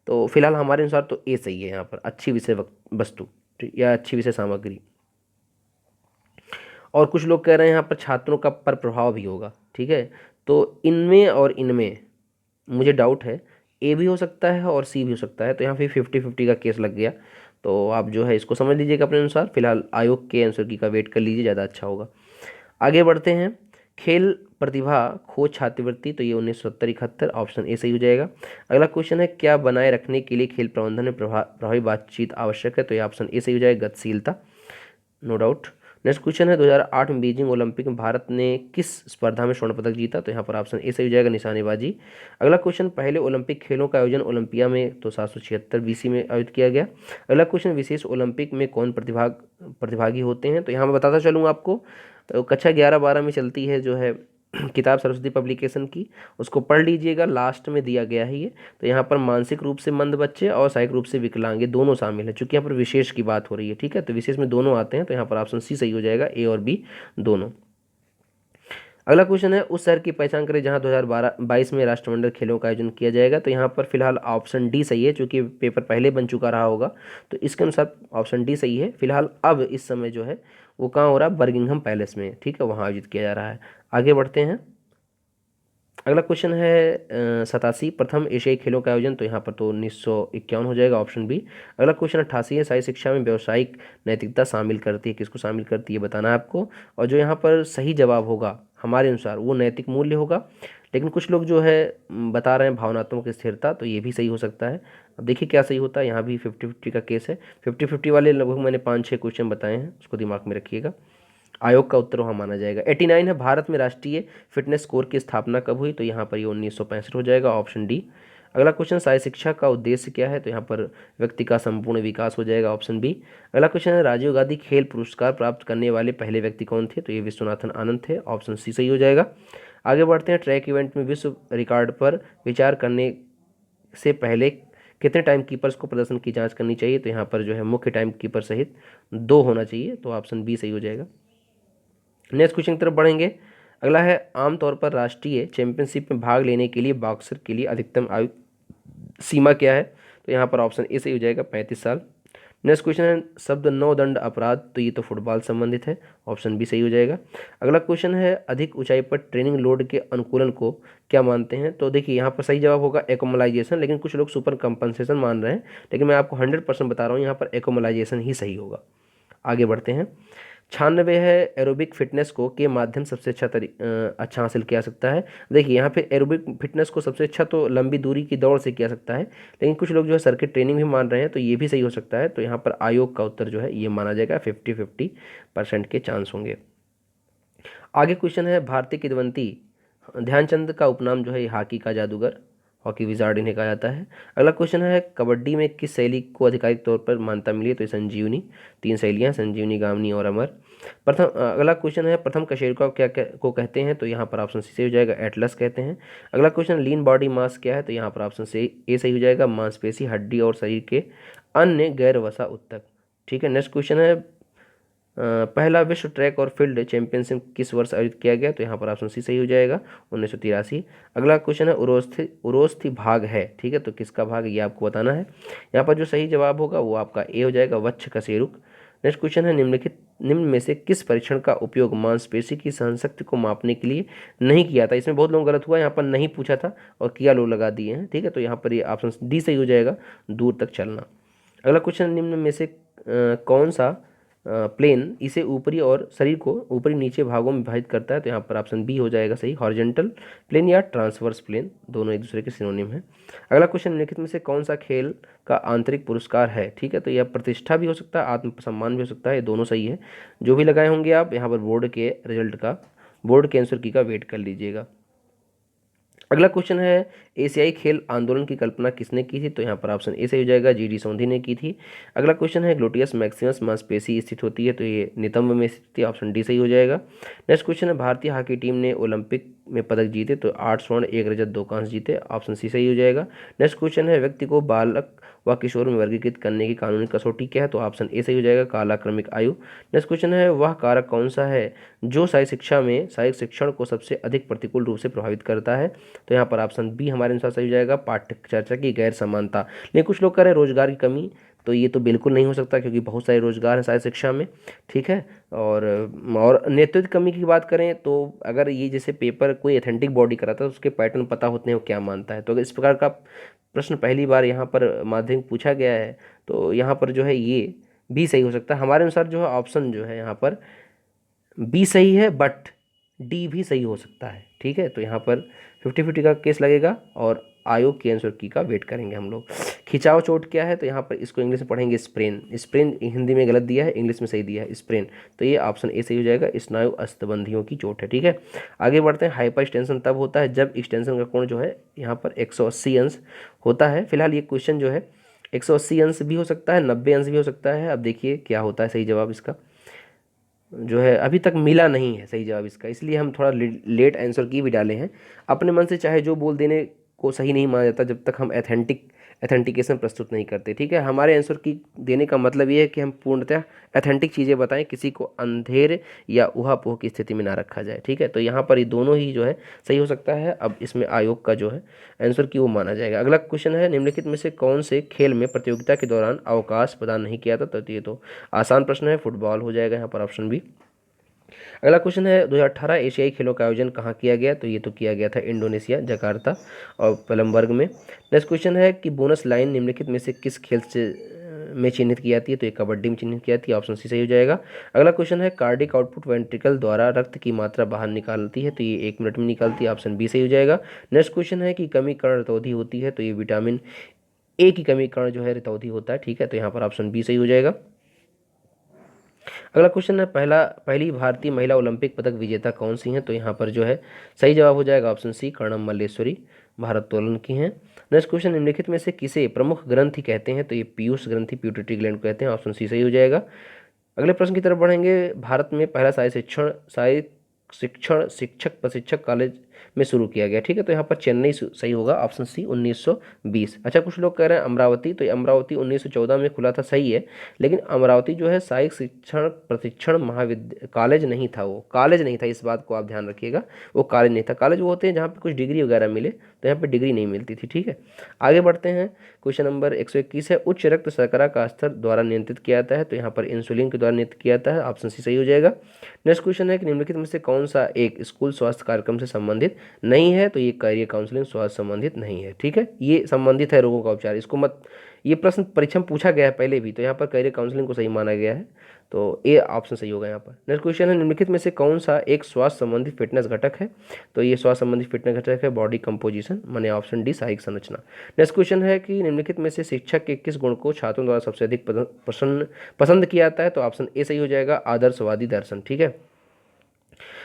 S1: तो फिलहाल हमारे अनुसार तो ए सही है, यहाँ पर अच्छी विषय वस्तु या अच्छी विषय सामग्री। और कुछ लोग कह रहे हैं यहाँ पर छात्रों का पर प्रभाव भी होगा। ठीक है, तो इनमें और इनमें मुझे डाउट है, ए भी हो सकता है और सी भी हो सकता है, तो यहाँ पे 50-50 का केस लग गया, तो आप जो है इसको समझ लीजिएगा अपने अनुसार, फिलहाल आयोग के आंसर की का वेट कर लीजिए, ज़्यादा अच्छा होगा। आगे बढ़ते हैं, खेल प्रतिभा खोज छात्रवृत्ति, तो ये 1970-71, ऑप्शन ए सही हो जाएगा। अगला क्वेश्चन है क्या बनाए रखने के लिए खेल प्रबंधन में प्रभावी बातचीत आवश्यक है, तो ये ऑप्शन ए सही हो जाएगा, गतिशीलता, नो डाउट। नेक्स्ट क्वेश्चन है 2008 में बीजिंग ओलंपिक में भारत ने किस स्पर्धा में स्वर्ण पदक जीता, तो यहाँ पर ऑप्शन ए सही हो जाएगा, निशानेबाजी। अगला क्वेश्चन पहले ओलंपिक खेलों का आयोजन ओलंपिया में तो 776 BC में आयोजित किया गया। अगला क्वेश्चन विशेष ओलंपिक में कौन प्रतिभागी होते हैं, तो यहाँ मैं बताता चलूँ आपको, तो कक्षा 11-12 में चलती है जो है किताब सरस्वती पब्लिकेशन की, उसको पढ़ लीजिएगा, लास्ट में दिया गया है ये। तो यहाँ पर मानसिक रूप से मंद बच्चे और शारीरिक रूप से विकलांग दोनों शामिल है, चूंकि यहाँ पर विशेष की बात हो रही है। ठीक है, तो विशेष में दोनों आते हैं, तो यहाँ पर ऑप्शन सी सही हो जाएगा, ए और बी दोनों। अगला क्वेश्चन है उस शहर की पहचान करें जहां 2022 में राष्ट्रमंडल खेलों का आयोजन किया जाएगा, तो यहाँ पर फिलहाल ऑप्शन डी सही है, चूंकि पेपर पहले बन चुका रहा होगा, तो इसके अनुसार ऑप्शन डी सही है। फिलहाल अब इस समय जो है वो कहाँ हो रहा है, बर्मिंघम पैलेस में। ठीक है, वहाँ आयोजित किया जा रहा है। आगे बढ़ते हैं, अगला क्वेश्चन है 87 प्रथम एशियाई खेलों का आयोजन, तो यहाँ पर तो 1951 हो जाएगा, ऑप्शन बी। अगला क्वेश्चन 88 है शाही शिक्षा में व्यावसायिक नैतिकता शामिल करती है, किसको शामिल करती है बताना है आपको, और जो यहाँ पर सही जवाब होगा हमारे अनुसार वो नैतिक मूल्य होगा, लेकिन कुछ लोग जो है बता रहे हैं भावनात्मक स्थिरता, तो ये भी सही हो सकता है। अब देखिए क्या सही होता है, यहाँ भी 50-50 का केस है, 50-50 वाले लगभग मैंने 5-6 क्वेश्चन बताए हैं, उसको दिमाग में रखिएगा। आयोग का उत्तर वहाँ माना जाएगा। 89 है भारत में राष्ट्रीय फिटनेस कोर की स्थापना कब हुई, तो यहाँ पर ये 1965 हो जाएगा, ऑप्शन डी। अगला क्वेश्चन शाही शिक्षा का उद्देश्य क्या है, तो यहाँ पर व्यक्ति का संपूर्ण विकास हो जाएगा, ऑप्शन बी। अगला क्वेश्चन है राजीव गांधी खेल पुरस्कार प्राप्त करने वाले पहले व्यक्ति कौन थे, तो ये विश्वनाथन आनंद थे, ऑप्शन सी सही हो जाएगा। आगे बढ़ते हैं, ट्रैक इवेंट में विश्व रिकॉर्ड पर विचार करने से पहले कितने टाइम कीपर्स को प्रदर्शन की जाँच करनी चाहिए, तो यहाँ पर जो है मुख्य टाइम कीपर सहित 2 होना चाहिए, तो ऑप्शन बी सही हो जाएगा। नेक्स्ट क्वेश्चन की तरफ बढ़ेंगे, अगला है आमतौर पर राष्ट्रीय चैंपियनशिप में भाग लेने के लिए बॉक्सर के लिए अधिकतम आयु सीमा क्या है, तो यहाँ पर ऑप्शन ए सही हो जाएगा, 35 साल। नेक्स्ट क्वेश्चन है शब्द नौदंड अपराध, तो ये तो फुटबॉल संबंधित है, ऑप्शन बी सही हो जाएगा। अगला क्वेश्चन है अधिक ऊंचाई पर ट्रेनिंग लोड के अनुकूलन को क्या मानते हैं, तो देखिए यहाँ पर सही जवाब होगा एक्युमुलाइजेशन, लेकिन कुछ लोग सुपर कंपनसेशन मान रहे हैं, लेकिन मैं आपको 100% बता रहा हूँ यहाँ पर एक्युमुलाइजेशन ही सही होगा। आगे बढ़ते हैं। 96 है एरोबिक फिटनेस को के माध्यम सबसे अच्छा हासिल किया जा सकता है। देखिए यहाँ पे एरोबिक फिटनेस को सबसे अच्छा तो लंबी दूरी की दौड़ से किया सकता है, लेकिन कुछ लोग जो है सर्किट ट्रेनिंग भी मान रहे हैं, तो ये भी सही हो सकता है। तो यहाँ पर आयोग का उत्तर जो है ये माना जाएगा, 50-50% के चांस होंगे। आगे क्वेश्चन है भारतीय किंवदंती ध्यानचंद का उपनाम जो है हॉकी का जादूगर, हॉकी विजार्ड इन्हें कहा जाता है। अगला क्वेश्चन है कबड्डी में किस शैली को आधिकारिक तौर पर मान्यता मिली है, तो ये संजीवनी, 3 शैलियाँ संजीवनी, गामनी और अमर। अगला क्वेश्चन है प्रथम कशेरुका को कहते हैं, तो यहाँ पर ऑप्शन सी सही हो जाएगा, एटलस कहते हैं। अगला क्वेश्चन लीन बॉडी मास क्या है, तो यहाँ पर ऑप्शन सी ए सही हो जाएगा, मांसपेशी, हड्डी और शरीर के अन्य गैर वसा ऊतक। ठीक है। नेक्स्ट क्वेश्चन है पहला विश्व ट्रैक और फील्ड चैंपियनशिप किस वर्ष आयोजित किया गया, तो यहाँ पर ऑप्शन सी सही हो जाएगा, 1983। अगला क्वेश्चन है उरोस्थी भाग है, ठीक है, तो किसका भाग है ये आपको बताना है। यहाँ पर जो सही जवाब होगा वो आपका ए हो जाएगा, वक्ष कशेरुक। नेक्स्ट क्वेश्चन है निम्न में से किस परीक्षण का उपयोग मांसपेशी की सहनशक्ति को मापने के लिए नहीं किया था। इसमें बहुत लोग गलत हुआ, यहाँ पर नहीं पूछा था और किया लोग लगा दिए हैं, ठीक है, तो यहाँ पर ये ऑप्शन डी सही हो जाएगा, दूर तक चलना। अगला क्वेश्चन निम्न में से कौन सा प्लेन इसे ऊपरी और शरीर को ऊपरी नीचे भागों में विभाजित करता है, तो यहाँ पर ऑप्शन बी हो जाएगा सही, हॉरिजॉन्टल प्लेन या ट्रांसवर्स प्लेन, दोनों एक दूसरे के सिनोनिम है। अगला क्वेश्चन निम्नलिखित में से कौन सा खेल का आंतरिक पुरस्कार है, ठीक है, तो यह प्रतिष्ठा भी हो सकता है, आत्मसम्मान भी हो सकता है, ये दोनों सही है। जो भी लगाए होंगे आप यहाँ पर बोर्ड के रिजल्ट का, बोर्ड के आंसर की का वेट कर लीजिएगा। अगला क्वेश्चन है एशियाई खेल आंदोलन की कल्पना किसने की थी, तो यहाँ पर ऑप्शन ए सही हो जाएगा, जी डी सोंधी ने की थी। अगला क्वेश्चन है ग्लूटियस मैक्सिमस मांसपेशी स्थित होती है, तो ये नितंब में स्थित है, ऑप्शन डी सही हो जाएगा। नेक्स्ट क्वेश्चन है भारतीय हॉकी टीम ने ओलंपिक में पदक जीते, तो 8 स्वर्ण 1 रजत 2 कांस्य जीते, ऑप्शन सी सही हो जाएगा। नेक्स्ट क्वेश्चन है व्यक्ति को बालक व किशोर में वर्गीकृत करने की कानूनी कसौटी क्या है, तो ऑप्शन ए सही हो जाएगा, कालाक्रमिक आयु। नेक्स्ट क्वेश्चन है वह कारक कौन सा है जो शारीरिक शिक्षा में शारीरिक शिक्षण को सबसे अधिक प्रतिकूल रूप से प्रभावित करता है, तो यहाँ पर ऑप्शन बी हमारे अनुसार सही हो जाएगा, पाठ्य चर्चा की गैर समानता। लेकिन कुछ लोग कह रहे हैं रोजगार की कमी, तो ये तो बिल्कुल नहीं हो सकता क्योंकि बहुत सारे रोजगार हैं शारीरिक शिक्षा में, ठीक है। और नेतृत्व कमी की बात करें तो अगर ये जैसे पेपर कोई ऑथेंटिक बॉडी कराता है तो उसके पैटर्न पता होते हैं वो क्या मानता है, तो अगर इस प्रकार का प्रश्न पहली बार यहाँ पर माध्यमिक पूछा गया है तो यहाँ पर जो है ये बी सही हो सकता है। हमारे अनुसार जो है ऑप्शन जो है यहाँ पर बी सही है, बट डी भी सही हो सकता है, ठीक है। तो यहाँ पर 50-50 का केस लगेगा और आयोग के आंसर की का वेट करेंगे हम लोग। खिंचाव चोट क्या है, तो यहाँ पर इसको इंग्लिश में पढ़ेंगे स्प्रेन, स्प्रेन हिंदी में गलत दिया है, इंग्लिश में सही दिया है स्प्रेन, तो ये ऑप्शन ए सही हो जाएगा, स्नायु अस्थबंधियों की चोट है, ठीक है। आगे बढ़ते हैं। हाइपर एक्सटेंशन तब होता है जब एक्सटेंशन का कोण जो है यहाँ पर 180 अंश होता है। फिलहाल ये क्वेश्चन जो है 180 अंश भी हो सकता है, 90 अंश भी हो सकता है। अब देखिए क्या होता है सही जवाब इसका जो है अभी तक मिला नहीं है सही जवाब इसका, इसलिए हम थोड़ा लेट आंसर की भी डाले हैं। अपने मन से चाहे जो बोल देने को सही नहीं माना जाता जब तक हम एथेंटिकेशन प्रस्तुत नहीं करते, ठीक है। हमारे आंसर की देने का मतलब ये है कि हम पूर्णतः एथेंटिक चीज़ें बताएं, किसी को अंधेर या ऊहापोह की स्थिति में ना रखा जाए, ठीक है। तो यहाँ पर ये दोनों ही जो है सही हो सकता है। अब इसमें आयोग का जो है आंसर की वो माना जाएगा। अगला क्वेश्चन है निम्नलिखित में से कौन से खेल में प्रतियोगिता के दौरान अवकाश प्रदान नहीं किया था, तो ये तो आसान प्रश्न है, फुटबॉल हो जाएगा यहाँ पर ऑप्शन बी। अगला क्वेश्चन है 2018 एशियाई खेलों का आयोजन कहाँ किया गया, तो ये तो किया गया था इंडोनेशिया जकार्ता और पलमबर्ग में। नेक्स्ट क्वेश्चन है कि बोनस लाइन निम्नलिखित में से किस खेल से में चिन्हित की जाती है, तो ये कबड्डी में चिन्हित की जाती है, ऑप्शन सी सही हो जाएगा। अगला क्वेश्चन है कार्डिक आउटपुट वेंट्रिकल द्वारा रक्त की मात्रा बाहर निकालती है, तो ये 1 मिनट में निकालती है, ऑप्शन बी सही हो जाएगा। नेक्स्ट क्वेश्चन है कि कमी कर्ण ऋतौधी होती है, तो ये विटामिन ए की कमी कर्ण जो है ऋतौधी होता है, ठीक है, तो यहाँ पर ऑप्शन बी सही हो जाएगा। अगला क्वेश्चन है पहली भारतीय महिला ओलंपिक पदक विजेता कौन सी हैं, तो यहाँ पर जो है सही जवाब हो जाएगा ऑप्शन सी, कर्णम मल्लेश्वरी, भारोत्तोलन की हैं। नेक्स्ट क्वेश्चन निम्नलिखित में से किसे प्रमुख ग्रंथि कहते हैं, तो ये पीयूष ग्रंथि प्यूटरी ग्लैंड को कहते हैं, ऑप्शन सी सही हो जाएगा। अगले प्रश्न की तरफ बढ़ेंगे। भारत में पहला शारीरिक शिक्षण शिक्षक प्रशिक्षक कॉलेज में शुरू किया गया। ठीक है, तो यहाँ पर चेन्नई सही होगा, ऑप्शन सी 1920। अच्छा, कुछ लोग कह रहे हैं अमरावती, तो ये अमरावती 1914 में खुला था, सही है, लेकिन अमरावती जो है सहायक शिक्षण प्रशिक्षण महाविद्यालय कॉलेज नहीं था, वो कॉलेज नहीं था, इस बात को आप ध्यान रखिएगा, वो कॉलेज नहीं था। कॉलेज वो होते हैं जहाँ पे कुछ डिग्री वगैरह मिले, तो यहाँ पे डिग्री नहीं मिलती थी। ठीक है, आगे बढ़ते हैं। क्वेश्चन नंबर 121 है, उच्च रक्त शर्करा का स्तर द्वारा नियंत्रित किया जाता है, तो यहाँ पर इंसुलिन के द्वारा नियंत्रित किया जाता है, ऑप्शन सी सही हो जाएगा। नेक्स्ट क्वेश्चन है कि निम्नलिखित में से कौन सा एक स्कूल स्वास्थ्य कार्यक्रम से संबंधित नहीं है, तो ये कैरियर काउंसलिंग स्वास्थ्य संबंधित नहीं है। ठीक है, ये संबंधित है रोगों का उपचार, इसको मत, ये प्रश्न परीक्षा में पूछा गया है पहले भी, तो यहाँ पर कैरियर काउंसलिंग को सही माना गया है, तो ये ऑप्शन सही होगा यहाँ पर। नेक्स्ट क्वेश्चन है, निम्नलिखित में से कौन सा एक स्वास्थ्य संबंधी फिटनेस घटक है, तो ये स्वास्थ्य संबंधी फिटनेस घटक है बॉडी कंपोजिशन, माने ऑप्शन डी शारीरिक संरचना। नेक्स्ट क्वेश्चन है कि निम्नलिखित में से शिक्षक के किस गुण को छात्रों द्वारा सबसे अधिक पसंद किया जाता है, तो ऑप्शन ए सही हो जाएगा, आदर्शवादी दर्शन। ठीक है,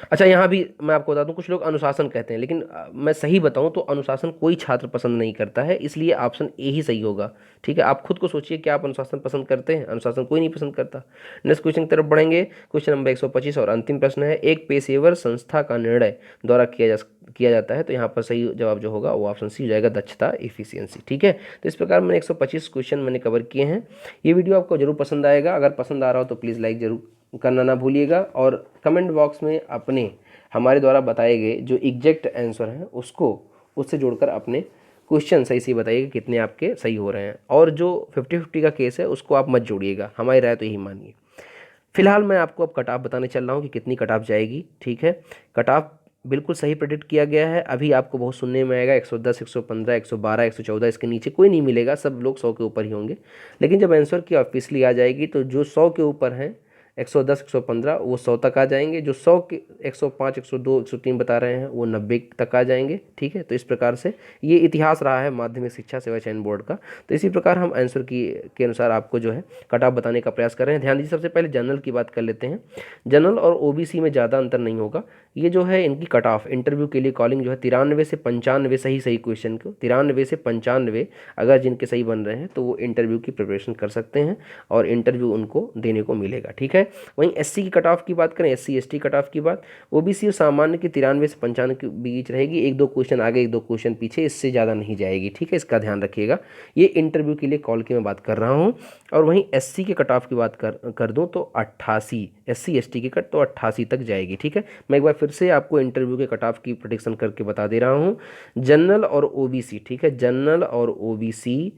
S1: अच्छा, यहाँ भी मैं आपको बता दूं, कुछ लोग अनुशासन कहते हैं, लेकिन मैं सही बताऊं तो अनुशासन कोई छात्र पसंद नहीं करता है, इसलिए ऑप्शन ए ही सही होगा। ठीक है, आप खुद को सोचिए क्या आप अनुशासन पसंद करते हैं, अनुशासन कोई नहीं पसंद करता। नेक्स्ट क्वेश्चन की तरफ बढ़ेंगे। क्वेश्चन नंबर 125 और अंतिम प्रश्न है, एक पेशेवर संस्था का निर्णय द्वारा किया जाता है, तो यहाँ पर सही जवाब जो होगा वो ऑप्शन सी हो जाएगा, दक्षता, इफिशियंसी। ठीक है, तो इस प्रकार मैंने 125 क्वेश्चन मैंने कवर किए हैं। ये वीडियो आपको जरूर पसंद आएगा, अगर पसंद आ रहा हो तो प्लीज़ लाइक जरूर करना ना भूलिएगा, और कमेंट बॉक्स में अपने हमारे द्वारा बताए गए जो एग्जैक्ट आंसर हैं उसको उससे जोड़कर अपने क्वेश्चन सही से बताइएगा कितने आपके सही हो रहे हैं, और जो 50-50 का केस है उसको आप मत जोड़िएगा, हमारी राय तो यही मानिए। फिलहाल मैं आपको अब कट ऑफ बताने चल रहा हूँ कि कितनी कट ऑफ जाएगी। ठीक है, कट ऑफ बिल्कुल सही प्रेडिक्ट किया गया है, अभी आपको बहुत सुनने में आएगा 110, 115, 112, 114, इसके नीचे कोई नहीं मिलेगा, सब लोग 100 के ऊपर ही होंगे, लेकिन जब आंसर की ऑफिशियली आ जाएगी तो जो 100 के ऊपर हैं, 110, 115, वो 100 तक आ जाएंगे, जो 100 के 105, 102, 103 बता रहे हैं वो 90 तक आ जाएंगे। ठीक है, तो इस प्रकार से ये इतिहास रहा है माध्यमिक शिक्षा सेवा चयन बोर्ड का, तो इसी प्रकार हम आंसर के अनुसार आपको जो है कट ऑफ बताने का प्रयास कर रहे हैं। ध्यान दीजिए, सबसे पहले जनरल की बात कर लेते हैं। जनरल और ओबीसी में ज़्यादा अंतर नहीं होगा, ये जो है इनकी कट ऑफ इंटरव्यू के लिए कॉलिंग जो है 93 से 95, सही क्वेश्चन को 93 से 95 अगर जिनके सही बन रहे हैं तो वो इंटरव्यू की प्रिपरेशन कर सकते हैं और इंटरव्यू उनको देने को मिलेगा। ठीक है, वहीं एससी की कट ऑफ की बात करें, एससी एसटी कट ऑफ की बात, ओबीसी और सामान्य की 93 से 95 के बीच रहेगी, 1-2 क्वेश्चन आगे 1-2 क्वेश्चन पीछे, इससे ज़्यादा नहीं जाएगी। ठीक है, इसका ध्यान रखिएगा, ये इंटरव्यू के लिए कॉल की मैं बात कर रहा हूँ। और वहीं एससी के कट ऑफ की बात कर दूँ तो 88, एससी एसटी की कट तो 88 तक जाएगी। ठीक है, मैं एक बार फिर से आपको इंटरव्यू के कट ऑफ की प्रेडिक्शन करके बता दे रहा हूँ। जनरल और ओबीसी, ठीक है, जनरल और ओबीसी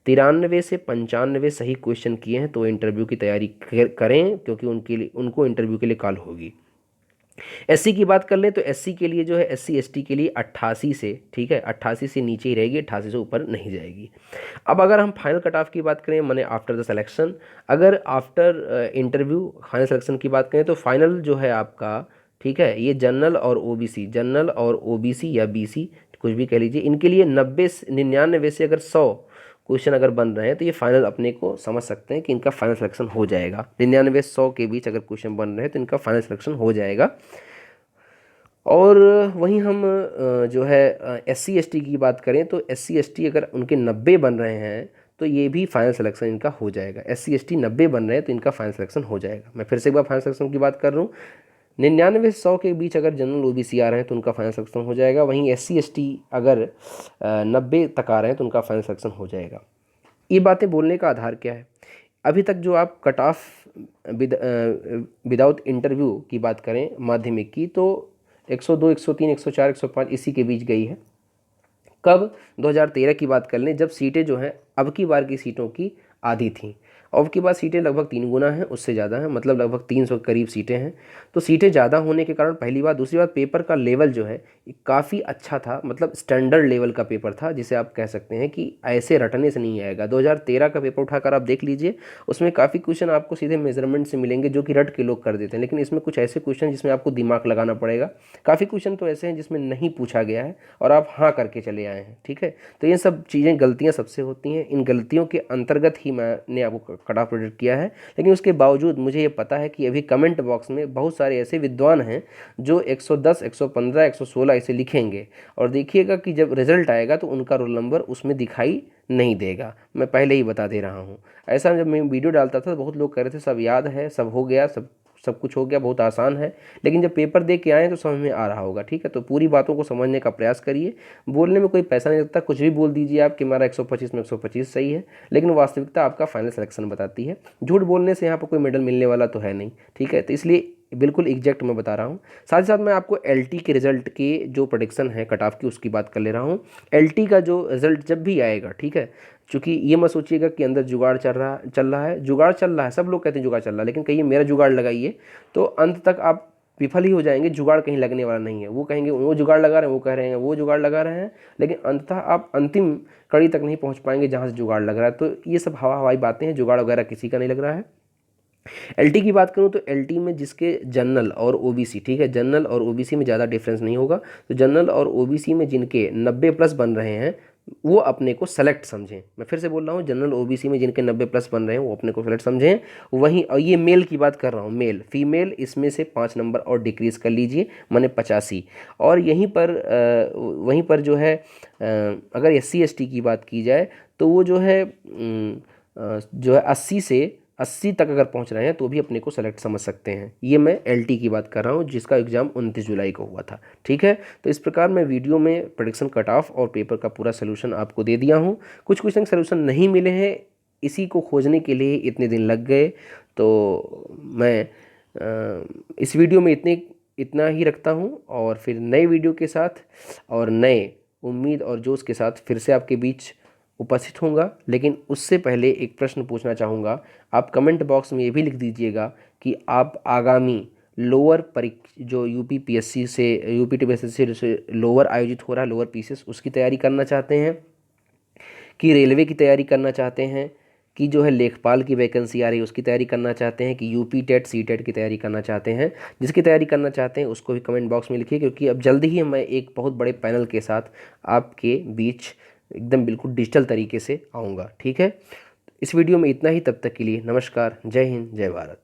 S1: 93 से 95 सही क्वेश्चन किए हैं तो इंटरव्यू की तैयारी करें, क्योंकि उनको इंटरव्यू के लिए कॉल होगी। एससी की बात कर लें तो एससी के लिए जो है, एससी एसटी के लिए 88 से, ठीक है, 88 से नीचे ही रहेगी, 88 से ऊपर नहीं जाएगी। अब अगर हम फाइनल कट ऑफ की बात करें, माने आफ्टर द सिलेक्शन, अगर आफ्टर इंटरव्यू फाइनल सिलेक्शन की बात करें तो फाइनल जो है आपका, ठीक है, ये जनरल और ओबीसी, जनरल और ओबीसी या बीसी कुछ भी कह लीजिए, इनके लिए 99 से अगर 100 क्वेश्चन अगर बन रहे हैं तो ये फाइनल अपने को समझ सकते हैं कि इनका फाइनल सिलेक्शन हो जाएगा। 99-100 के बीच अगर क्वेश्चन बन रहे हैं तो इनका फाइनल सिलेक्शन हो जाएगा। और वहीं हम जो है एससी एसटी की बात करें तो एससी एसटी अगर उनके 90 बन रहे हैं तो ये भी फाइनल सिलेक्शन इनका हो जाएगा। एससी एसटी 90 बन रहे हैं तो इनका फाइनल सिलेक्शन हो जाएगा। मैं फिर से एक बार फाइनल सिलेक्शन की बात कर रहा हूँ, 99-100 के बीच अगर जनरल ओबीसी आ रहे हैं तो उनका फाइनल सिलेक्शन हो जाएगा। वहीं एससी एसटी अगर 90 तक आ रहे हैं तो उनका फाइनल सिलेक्शन हो जाएगा। ये बातें बोलने का आधार क्या है? अभी तक जो आप कट ऑफ विदाउट इंटरव्यू की बात करें माध्यमिक की तो 102, 103, 104, 105 इसी के बीच गई है। कब? 2013 की बात कर लें, जब सीटें जो हैं अब की बार की सीटों की आधी थीं। अब की बार सीटें लगभग 3 गुना हैं, उससे ज़्यादा हैं, मतलब लगभग 300 के करीब सीटें हैं। तो सीटें ज़्यादा होने के कारण पहली बात, दूसरी बात पेपर का लेवल जो है काफ़ी अच्छा था, मतलब स्टैंडर्ड लेवल का पेपर था, जिसे आप कह सकते हैं कि ऐसे रटने से नहीं आएगा। 2013 का पेपर उठाकर आप देख लीजिए, उसमें काफ़ी क्वेश्चन आपको सीधे मेजरमेंट से मिलेंगे जो कि रट के लोग कर देते हैं, लेकिन इसमें कुछ ऐसे क्वेश्चन जिसमें आपको दिमाग लगाना पड़ेगा। काफ़ी क्वेश्चन तो ऐसे हैं जिसमें नहीं पूछा गया है और आप हाँ करके चले आए हैं। ठीक है, तो ये सब चीज़ें, गलतियाँ सबसे होती हैं, इन गलतियों के अंतर्गत ही मैंने आपको कट ऑफ प्रेडिक्ट किया है। लेकिन उसके बावजूद मुझे ये पता है कि अभी कमेंट बॉक्स में बहुत सारे ऐसे विद्वान हैं जो 110, 115, 116 ऐसे लिखेंगे, और देखिएगा कि जब रिजल्ट आएगा तो उनका रोल नंबर उसमें दिखाई नहीं देगा। मैं पहले ही बता दे रहा हूँ। ऐसा जब मैं वीडियो डालता था तो बहुत लोग कह रहे थे सब याद है, सब हो गया, सब सब कुछ हो गया, बहुत आसान है। लेकिन जब पेपर दे के आए तो समझ में आ रहा होगा, ठीक है। तो पूरी बातों को समझने का प्रयास करिए। बोलने में कोई पैसा नहीं लगता, कुछ भी बोल दीजिए आप कि हमारा 125 में 125 सही है, लेकिन वास्तविकता आपका फाइनल सिलेक्शन बताती है। झूठ बोलने से यहाँ पर कोई मेडल मिलने वाला तो है नहीं, ठीक है। तो इसलिए बिल्कुल एग्जैक्ट मैं बता रहा हूँ। साथ ही साथ मैं आपको एलटी के रिजल्ट के जो प्रोडिक्शन है कट ऑफ की, उसकी बात कर ले रहा हूँ। एलटी का जो रिजल्ट जब भी आएगा, ठीक है, क्योंकि ये मत सोचिएगा कि अंदर जुगाड़ चल रहा है। जुगाड़ चल रहा है, सब लोग कहते हैं जुगाड़ चल रहा है, लेकिन कहिए मेरा जुगाड़ लगाइए तो अंत तक आप विफल ही हो जाएंगे। जुगाड़ कहीं लगने वाला नहीं है। वो कहेंगे वो जुगाड़ लगा रहे हैं, वो कह रहे हैं वो जुगाड़ लगा रहे हैं, लेकिन अंततः आप अंतिम कड़ी तक नहीं पहुंच पाएंगे जहां से जुगाड़ लग रहा है। तो ये सब हवाई बातें हैं, जुगाड़ वगैरह किसी का नहीं लग रहा है। एलटी की बात करूं तो एलटी में जिसके जनरल और ओबीसी, ठीक है, जनरल और ओबीसी में ज़्यादा डिफरेंस नहीं होगा। तो जनरल और ओबीसी में जिनके 90+ बन रहे हैं वो अपने को सेलेक्ट समझें। मैं फिर से बोल रहा हूँ, जनरल ओबीसी में जिनके 90+ बन रहे हैं वो अपने को सेलेक्ट समझें। वहीं और ये मेल की बात कर रहा हूँ, मेल फीमेल इसमें से 5 नंबर और डिक्रीज़ कर लीजिए, माने 85। और वहीं पर जो है अगर SC ST की बात की जाए तो वो जो है 80 तक अगर पहुंच रहे हैं तो भी अपने को सेलेक्ट समझ सकते हैं। ये मैं एलटी की बात कर रहा हूं जिसका एग्ज़ाम 29 जुलाई को हुआ था, ठीक है। तो इस प्रकार मैं वीडियो में प्रेडिक्शन कट ऑफ और पेपर का पूरा सोल्यूशन आपको दे दिया हूं। कुछ क्वेश्चन सोल्यूशन नहीं मिले हैं, इसी को खोजने के लिए इतने दिन लग गए। तो मैं इस वीडियो में इतना ही रखता हूं, और फिर नए वीडियो के साथ और नए उम्मीद और जोश के साथ फिर से आपके बीच उपस्थित होऊंगा। लेकिन उससे पहले एक प्रश्न पूछना चाहूँगा। आप कमेंट बॉक्स में ये भी लिख दीजिएगा कि आप आगामी लोअर परीक्षा जो यूपी टीपीएससी से लोअर आयोजित हो रहा है, लोअर पीसीएस, उसकी तैयारी करना चाहते हैं, कि रेलवे की तैयारी करना चाहते हैं, कि जो है लेखपाल की वैकेंसी आ रही है उसकी तैयारी करना चाहते हैं, कि यूपी टेट सी टेट की तैयारी करना चाहते हैं। जिसकी तैयारी करना चाहते हैं उसको भी कमेंट बॉक्स में लिखिए, क्योंकि अब जल्दी ही मैं एक बहुत बड़े पैनल के साथ आपके बीच एकदम बिल्कुल डिजिटल तरीके से आऊँगा, ठीक है। इस वीडियो में इतना ही, तब तक के लिए नमस्कार, जय हिंद, जय भारत।